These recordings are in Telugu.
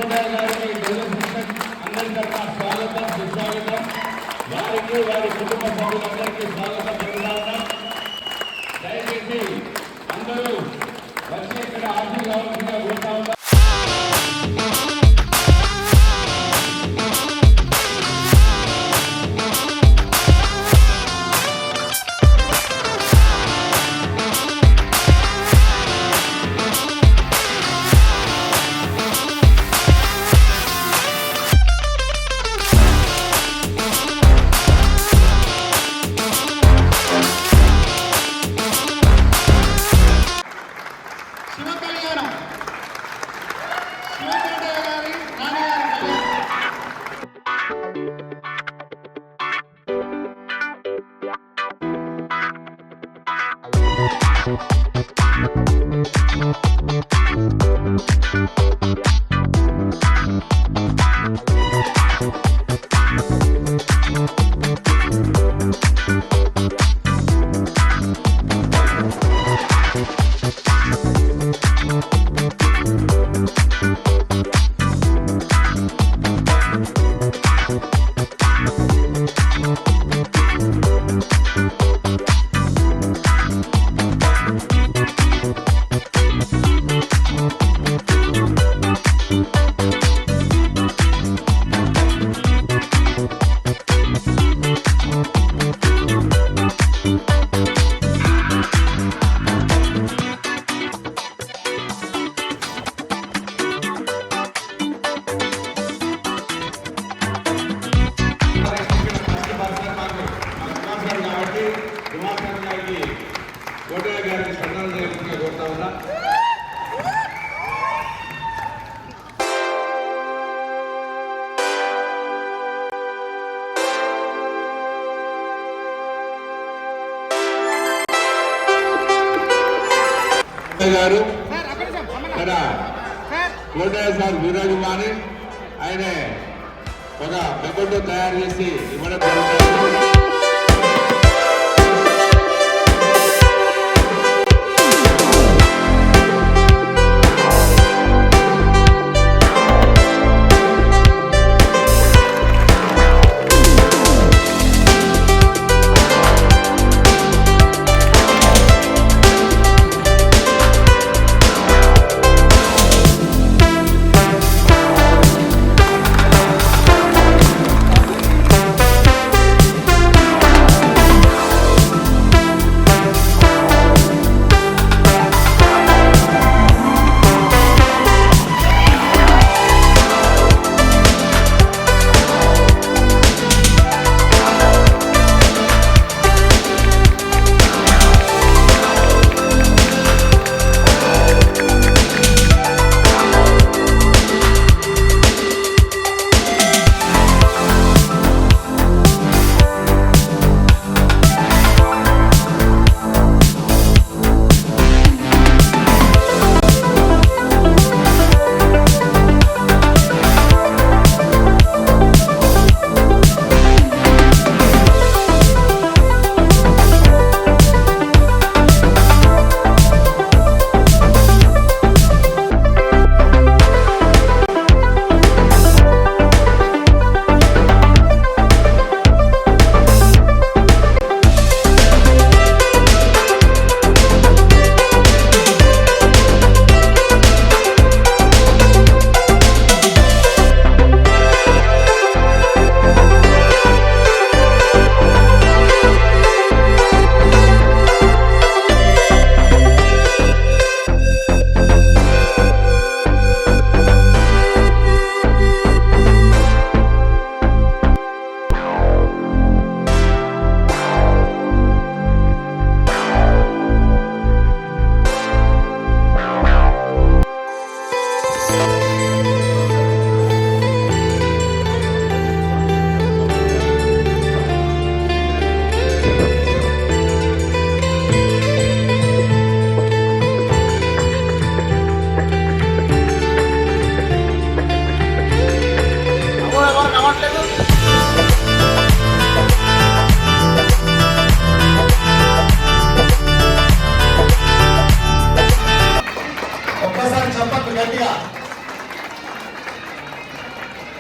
కోటయ్య గారికి అందరి తరఫున స్వాగతం సుస్వాగతం. వారికి వారి కుటుంబ సభ్యులందరికీ స్వాగతం చెప్తున్నాం. దయచేసి అందరూ వచ్చి ఇక్కడ హాజరు కావాల్సిందిగా కోరుతా ఉన్నాం. కోటయ్య గారికి సన్మానం చేయకుండా కోరుతా ఉన్నా. గారు కోటయ్య సార్ వీరాజుమాని ఆయన ఒక పెద్దతో తయారు చేసి ఇవ్వడం జరుగుతుంది.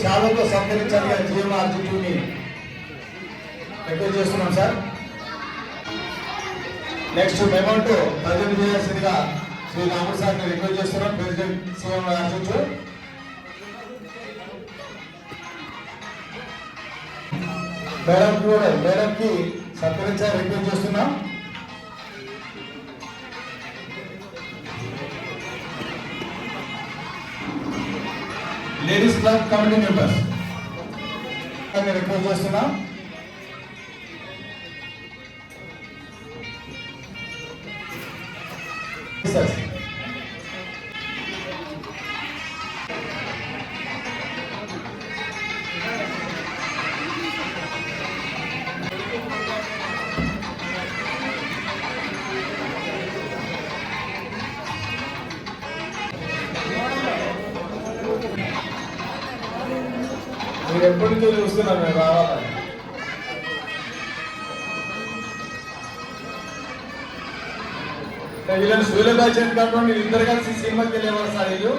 శాలతో సత్కరించాలిగా జీఎంఆర్జీని రిక్వెస్ట్ చేస్తున్నాం సార్. నెక్స్ట్ అమౌంట్ ప్రజెంట్ చేయాల్సిందిగా శ్రీ రాముడు సార్ని రిక్వెస్ట్ చేస్తున్నాం. ప్రెసిడెంట్ సీఎం ఆర్జీ మేడంకి సత్కరించాలని రిక్వెస్ట్ చేస్తున్నాం. Ladies club committee members request చేస్తున్నాం. మీరు ఎప్పటి నుంచో చూస్తున్నారు మేము రావాలని. వీళ్ళని సూర్యగా చెప్పినప్పుడు మీరు ఇద్దరు కలిసి సినిమాకి వెళ్ళేవారు సార్. వీళ్ళు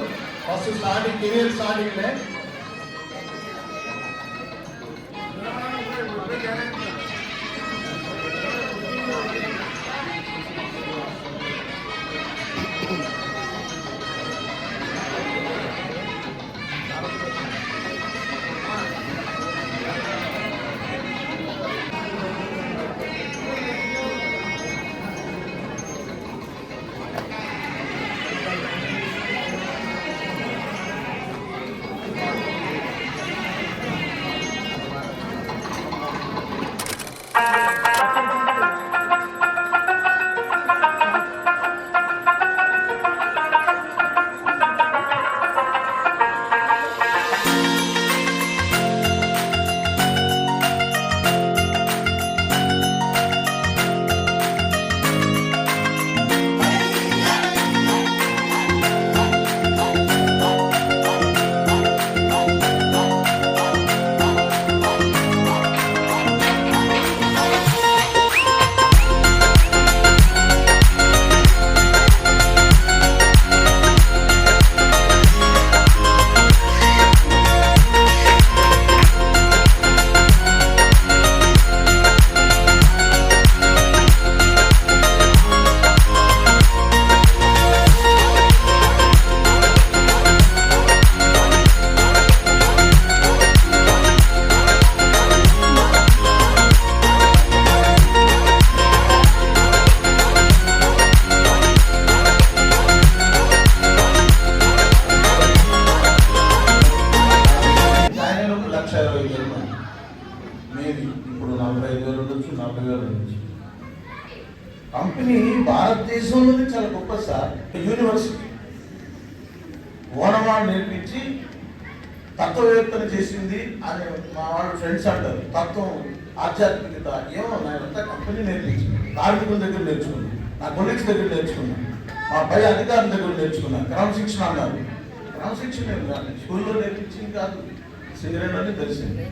ఫస్ట్ స్టార్టింగ్ కెరియర్ స్టార్టింగ్లే కంపెనీ భారతదేశంలోనే చాలా గొప్ప సార్. యూనివర్సిటీ ఓనమాలు నేర్పించి తత్వవేత్తను చేసింది అని మా వాళ్ళు ఫ్రెండ్స్ అంటారు. తత్వం ఆధ్యాత్మికత ఏమో నాకంతా కంపెనీ నేర్పించింది. కార్మికుల దగ్గర నేర్చుకున్నాను, నా కొలీగ్స్ దగ్గర నేర్చుకున్నాను, మా పై అధికారుల దగ్గర నేర్చుకున్నాను. క్రమశిక్షణ అన్నారు. క్రమశిక్షణ ఏం కాదు, స్కూల్లో నేర్పించింది కాదు, సింగరేణి తెలిసింది.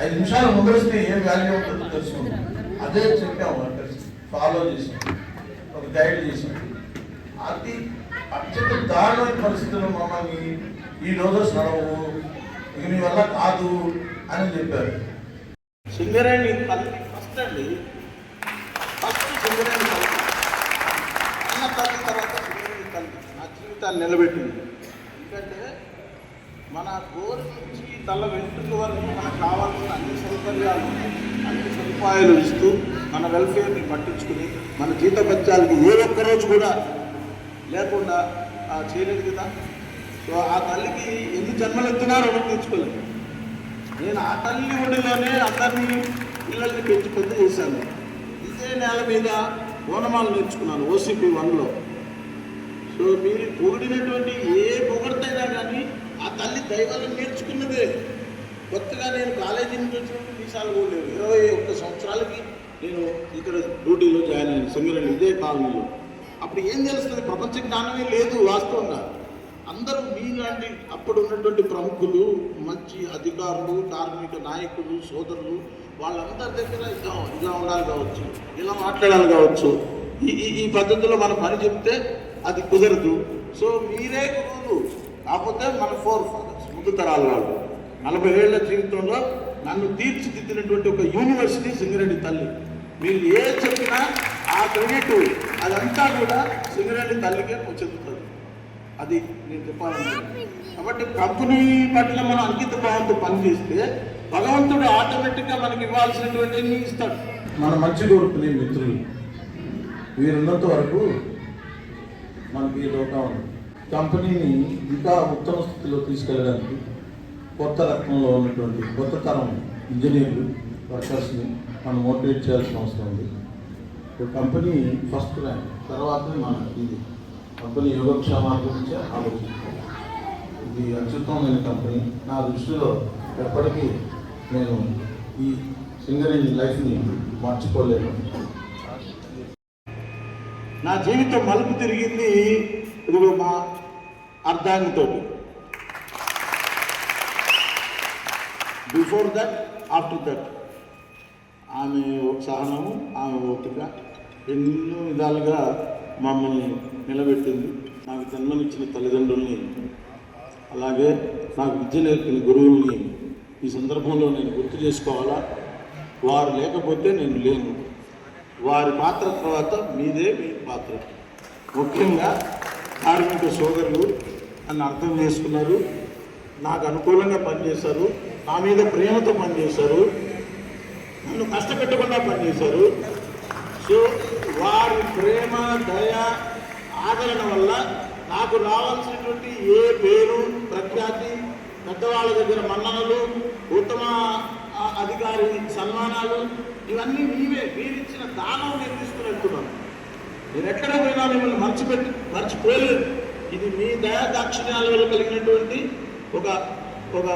5 నిమిషాలు ముందరిస్తే ఏం వాల్యూ ఉంటుందో తెలుసుకున్నాం. అదే చెప్పాము, వర్కర్స్ ఫాలో చేసాం, ఒక గైడ్ చేసాం. అది అత్యంత దారుణమైన పరిస్థితుల్లో మమ్మల్ని ఈ రోజు నడవు, ఇక మీ వల్ల కాదు అని చెప్పారు. సింగరేణి తల్లి ఫస్ట్ అండి, ఫస్ట్ సింగరేణి తల్లి అన్న తల్లి, తర్వాత సింగరేణి తల్లి నా జీవితాన్ని నిలబెట్టింది. ఎందుకంటే మన గోరు నుంచి తల వెంట్రుక వరకు మనకు కావాల్సిన అన్ని సౌకర్యాలు, అన్ని సదుపాయాలు ఇస్తూ మన వెల్ఫేర్ని పట్టించుకుని మన జీతభత్యాలకు ఏ ఒక్కరోజు కూడా లేకుండా చేయలేదు కదా. సో ఆ తల్లికి ఎన్ని జన్మలు ఎత్తినారో రుణం తీర్చుకోలేదు. నేను ఆ తల్లి ఒడిలోనే అందరినీ పిల్లల్ని పెంచి పెద్ద చేశాను. ఇదే నేల మీద ఓనమాలు నేర్చుకున్నాను OCP 1లో. సో మీరు పొగిడినటువంటి ఏ పొగడతైనా కానీ ఆ తల్లి దైవాలను నేర్చుకున్నదే. కొత్తగా నేను కాలేజీ నుంచి వచ్చినప్పుడు మీసాలు కూడా లేవు. 21 సంవత్సరాలకి నేను ఇక్కడ డ్యూటీలో జాయిన్ అయ్యాను సింగరేణి, ఇదే కాలనీలో. అప్పుడు ఏం తెలుస్తుంది, ప్రపంచ జ్ఞానమే లేదు వాస్తవంగా. అందరూ మీలాంటి అప్పుడు ఉన్నటువంటి ప్రముఖులు, మంచి అధికారులు, కార్మిక నాయకులు, సోదరులు, వాళ్ళందరి దగ్గర ఇలా ఉండాలి కావచ్చు, ఇలా మాట్లాడాలి కావచ్చు, ఈ పద్ధతిలో మన పని చెప్తే అది కుదరదు. సో మీరే గురువులు, కాకపోతే మన 4 ఫాదర్స్ ముందు తరాల వాళ్ళు 40 ఏళ్ల జీవితంలో నన్ను తీర్చిదిద్దినటువంటి ఒక యూనివర్సిటీ సింగరేణి తల్లి. మీరు ఏ చెప్పినా ఆ క్రెడిట్ అదంతా కూడా సింగరేణి తల్లికే చెందుతుంది. అది నేను చెప్పాలనుకుంటున్నాను. కాబట్టి కంపెనీ పట్ల మనం అంకిత భావంతో పనిచేస్తే భగవంతుడు ఆటోమేటిక్గా మనకి ఇవ్వాల్సినటువంటి ఇస్తాడు. మన మంచి కోరుకునే మిత్రులు వీరున్నంత వరకు మనకి లోకం కంపెనీని ఇంకా ఉత్తమ స్థితిలో తీసుకెళ్ళడానికి కొత్త రకంలో ఉన్నటువంటి కొత్త తరం ఇంజనీర్లు వర్కర్స్ని మనం మోటివేట్ చేయాల్సిన అవసరం ఉంది. కంపెనీ ఫస్ట్ ర్యాంక్ తర్వాత మన ఇది కంపెనీ యోగక్షేమాల గురించి ఆలోచిస్తాం. ఇది అత్యుత్తమైన కంపెనీ. నా దృష్టిలో ఎప్పటికీ నేను ఈ సింగరేణి లైఫ్ని మర్చిపోలేను. నా జీవితం మలుపు తిరిగింది ఇదిగో మా అర్ధాంగితో. బిఫోర్ దట్, ఆఫ్టర్ దట్ ఆమె సహనము, ఆమె ఓపిక ఎన్నో విధాలుగా మమ్మల్ని నిలబెట్టింది. నాకు జన్మనిచ్చిన తల్లిదండ్రుల్ని, అలాగే నాకు విద్య నేర్పిన గురువుల్ని ఈ సందర్భంలో నేను గుర్తు చేసుకోవాలా. వారు లేకపోతే నేను లేను. వారి పాత్ర తర్వాత మీదే మీ పాత్ర. ముఖ్యంగా కార్మిక సోదరులు నన్ను అర్థం చేసుకున్నారు, నాకు అనుకూలంగా పనిచేశారు, నా మీద ప్రేమతో పనిచేశారు, నన్ను కష్టపెట్టకుండా పనిచేశారు. సో వారి ప్రేమ, దయ, ఆదరణ వల్ల నాకు రావాల్సినటువంటి ఏ పేరు, ప్రఖ్యాతి, పెద్దవాళ్ళ దగ్గర మన్ననలు, ఉత్తమ అధికారి సన్మానాలు ఇవన్నీ మీరిచ్చిన దానం నేను తీసుకుని వెళ్తున్నాను. నేను ఎక్కడ పోయినా మిమ్మల్ని మర్చిపోలేదు. ఇది మీ దయా దాక్షిణ్యాల వల్ల కలిగినటువంటి ఒక ఒక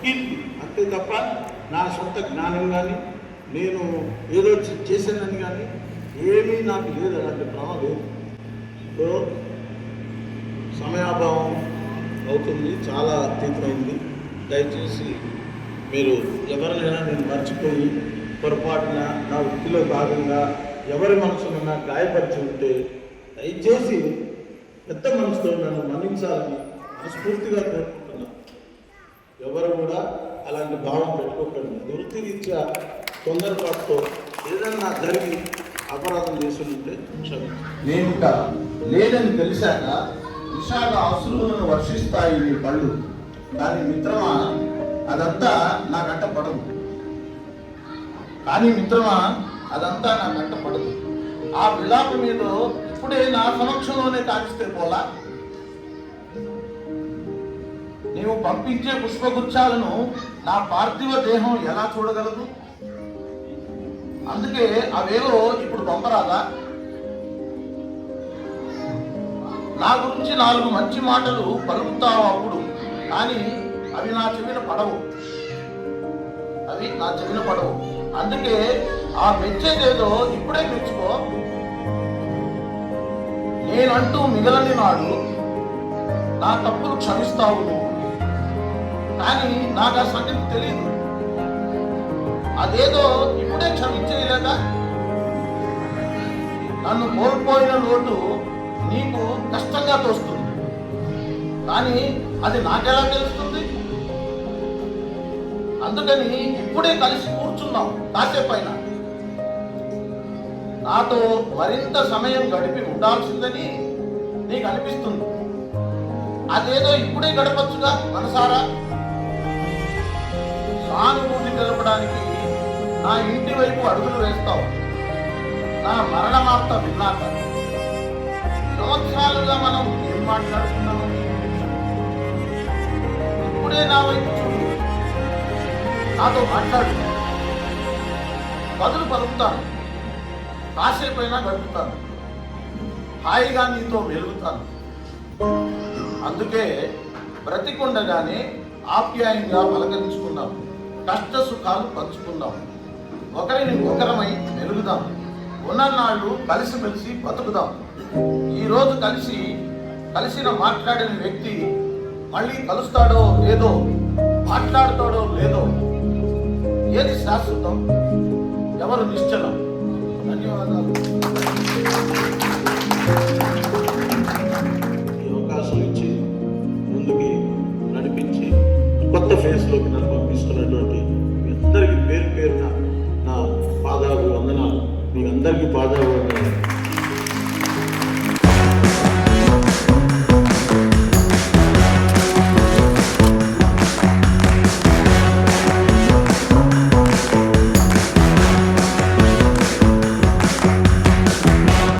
కీర్తి అంతే తప్ప నా సొంత జ్ఞానం కానీ నేను ఏదో చేశానని కానీ ఏమీ నాకు లేదు. అలాంటి భ్రమ లేదు. సో సమయాభావం అవుతుంది, చాలా అతీతమైంది. దయచేసి మీరు ఎవరినైనా నేను మర్చిపోయి పొరపాటున నా వృత్తిలో భాగంగా ఎవరి మనసునన్నా గాయపరిచి ఉంటే దయచేసి పెద్ద మనసుతో నన్ను మన్నించాలని మనస్ఫూర్తిగా కోరుకుంటున్నాను. ఎవరు కూడా అలాంటి భావం పెట్టుకోకండి. వృత్తిరీత్యా తొందరపాటుతో ఏదన్నా జరిగి అపరాధం చేసి ఉంటే నేను ఇంకా లేదని తెలిసాక విశాఖ అసురులను వర్షిస్తాయి నీ కళ్ళు. కానీ మిత్రమా అదంతా నా గంట పడదు. ఆ విలాపం మీద ఇప్పుడే నా సమక్షంలోనే కాకిస్తే పోలా. నీవు పంపించే పుష్పగుచ్చాలను నా పార్థివ దేహం ఎలా చూడగలదు? అందుకే అవేవో ఇప్పుడు పంపరాదా? నా గురించి 4 మంచి మాటలు పలుకుతావు అప్పుడు, కానీ అవి నా చెవిన పడవు. అందుకే ఆ మెచ్చేదేదో ఇప్పుడే మెచ్చుకో. నేనంటూ మిగలని నాడు నా తప్పులు క్షమిస్తావు నువ్వు, కానీ నాకు ఆ సంగతి తెలియదు. అదేదో ఇప్పుడే క్షమించేయలేక నన్ను కోల్పోయిన లోటు నీకు కష్టంగా తోస్తుంది, కానీ అది నాకెలా తెలుస్తుంది? అందుకని ఇప్పుడే కలిసి కూర్చున్నాం కాసేపైనా. నాతో మరింత సమయం గడిపి ఉండాల్సిందని నీకు అనిపిస్తుంది. అదేదో ఇప్పుడే గడపచ్చుగా మనసారా. సానుభూతి తెలపడానికి నా ఇంటి వైపు అడుగులు వేస్తావు. నా మరణ వార్త విన్నాక సంవత్సరాలుగా మనం ఏం మాట్లాడుతున్నాము? ఇప్పుడే నా వైపు చూడు, నాతో మాట్లాడు. బదులు పలుకుతాను, కాసేపైనా గడుపుతాను, హాయిగా నీతో వెలుగుతాను. అందుకే బ్రతికుండగానే ఆప్యాయంగా పలకరించుకుందాం, కష్ట సుఖాలు పంచుకుందాం, ఒకరిని ఒకరమై వెలుగుదాం. ఉన్ననాళ్ళు కలిసిమెలిసి బతుకుదాం. ఈరోజు కలిసిన మాట్లాడిన వ్యక్తి మళ్ళీ కలుస్తాడో లేదో, మాట్లాడతాడో లేదో, ఏది శాశ్వతం, ఎవరు నిశ్చలం? ధన్యవాదాలు. ఈ అవకాశం ఇచ్చి ముందుకి నడిపించి కొత్త ఫేజ్లోకి పేరున నా పాదాలు వందనాలు, మీకు అందరికీ పాదాలు వందనాలు.